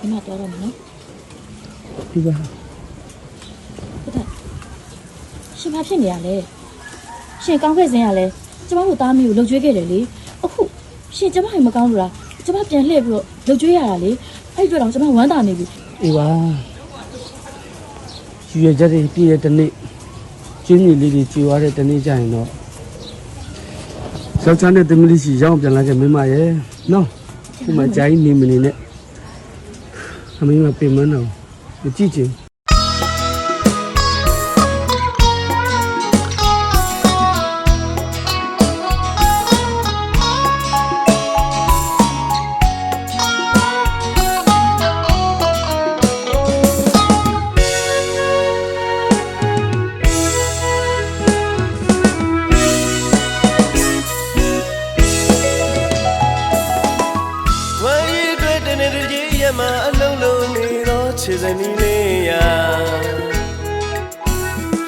ဒီမှာတော့မယ်နော်ဒီပါဟုတ်တယ်ရှင်မဖြစ်နေရလဲရှင်ကောင်းခဲ့စင်းရလဲကျမတို့သားမီးကိုလှုပ်ကြွေးခဲ့တယ်လေအခုရှင်ကျမရင်မကောင်းလို့လားကျမပြန်လှည့်ပြီးတော့လှုပ်ကြွေးရတာလေအဲ့ဒီတော့ကျမဝမ်းသာနေပြီအေးပါရွေကြတဲ့ပြည့်တဲ့တနေ့ကျင်းကြီးလေးတွေကြွားတဲ့တနေ့ကျရင်တော့ယောက်ျားနဲ့သမီးလေးစီရောက်ပြန်လာခဲ့မင်းမရဲ့နော်ဒီမှာဂျိုင်းနေမနေနဲ့အမေမပြင်မနော်မကြည့်ချင်ခြေစနီးလေးရာ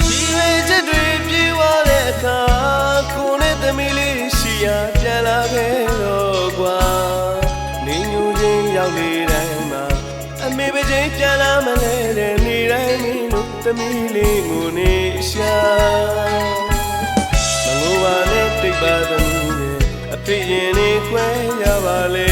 ရှိရွေချက်တွေပြေးသွားတဲ့အခါကိုနဲ့သမီးလေးရှိရာပြန်လာခဲ့တော့ကွာနေညူချင်းရောက်နေတိုင်းမှာအမေပဲချင်းပြန်လာမလဲတဲ့နေတိုင်းမင်းတို့သမီးလေးကိုနေရှာမငိုပါနဲ့တိတ်ပါသမီးရဲ့အဖေရင်နေခွဲရပါလေ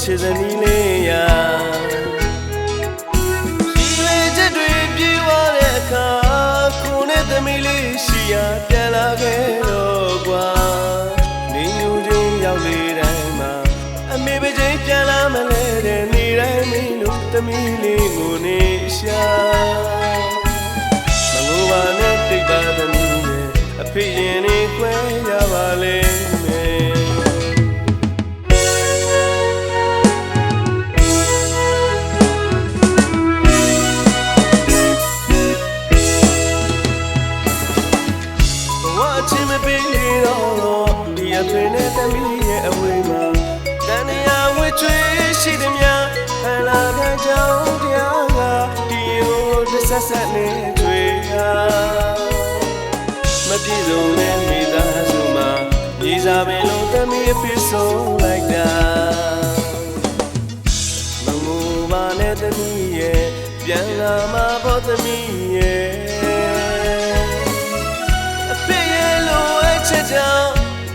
ခြေစနီးလေးရာရှိရွေချက်တွေပြေးသွားတဲ့အခါကိုနဲ့သမီးလေးရှိရာပြန်လာခဲ့တော့ကွာနေညူချင်းရောက်လေတိုင်းမှာအမေပဲချင်းပြန်လာမလဲတဲ့နေတိုင်းမင်းတို့သမီးလေးကိုနေရှာမငိုပါနဲ့တိတ်ပါသမီးရဲ့အဖေရင်နေခွဲရပါလေချင်းမပေးတော့ဒီအဖေနဲ့သမီးရဲ့အဝေးမှာတန်ရဝှချွေးရှိသည်များဟလာကကြောင်တရားကဒီကိုတစ်ဆက်ဆက်နဲ့ချွေတာမပြည့်စုံတဲ့မိသားစုမှာမြေစာပင်လုံးသမီးအဖေဆုံးလိုက်တာမငိုပါနဲ့သမီးရဲ့ပြန်လာမှာပေါ့သမီးရဲ့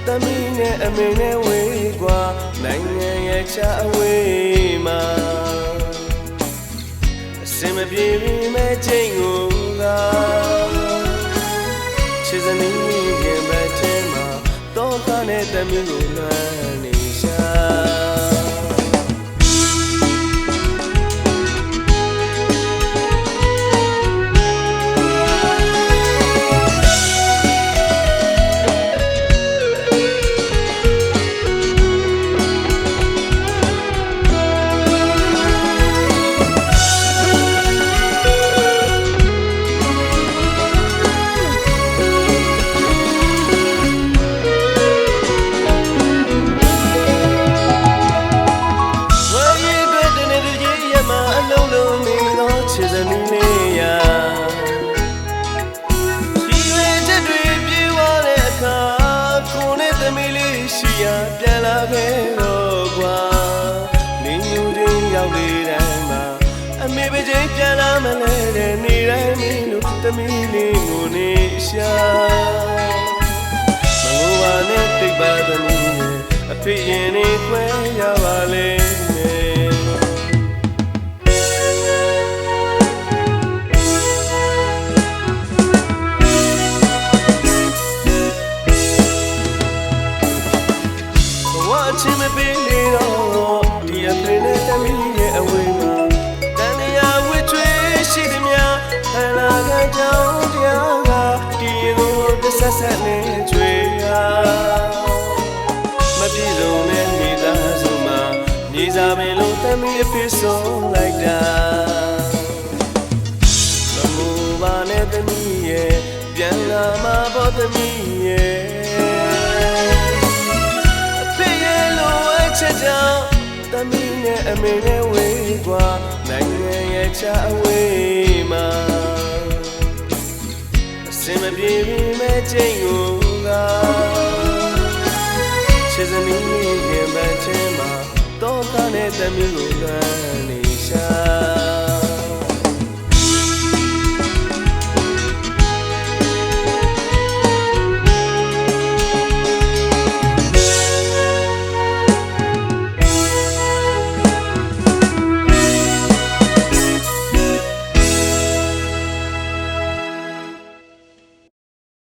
သမီးနဲ့အမေနဲ့ဝေးကွာနိုင်ငံရဲ့ချအဝေးမှာအစင်မပြေပြီးမဲ့ချိန်ကိုကခြေစနီးရဲ့မထဲမှာတော့ခနဲ့သမီးကိုလွှမ်းနေရှာခြေစနီးလေးရာရှိရွေချက်တွေပြေးသွားတဲ့အခါကိုနဲ့သမီးလေးရှိရာပြန်လာခဲ့တော့ကွာနေညူချင်းရောက်လေတိုင်းမှာအမေပဲချင်းပြန်လာမလဲတဲ့နေတိုင်းမင်းတို့သမီးလေးကိုနေရှာမငိုပါနဲ့တိတ်ပါသမီးရဲ့အဖေရင်နေခွဲရပါလေချင်းမပေးလေတော့ဒီအဖေနဲ့သမီးရဲ့အဝေးမှာတန်ရဝှချွေးရှိသည်များဟလာကကြောင်တရားကဒီကိုတစ်ဆက်ဆက်နဲ့ချွေးရမပြည့်စုံတဲ့မိသားစုမှာမြေ သမီးအဖေဆုံးလိုက်တာမမူပါနဲ့သမီးရဲ့ပြန်လာမှာပေါ့သမီးရဲ့အဖေရဲ့လိုအပ်ချက်ကြောင့်သမီးနဲ့အမေနဲ့ဝေးกว่าနိုင်ငံရဲ့ချအဝေးမှာအစင်မပြေပြီမဲ့ချိန်ကိုကချစ်စမီးရင်ပန်းချင်းမှာတော့ကနေသမီးကိုက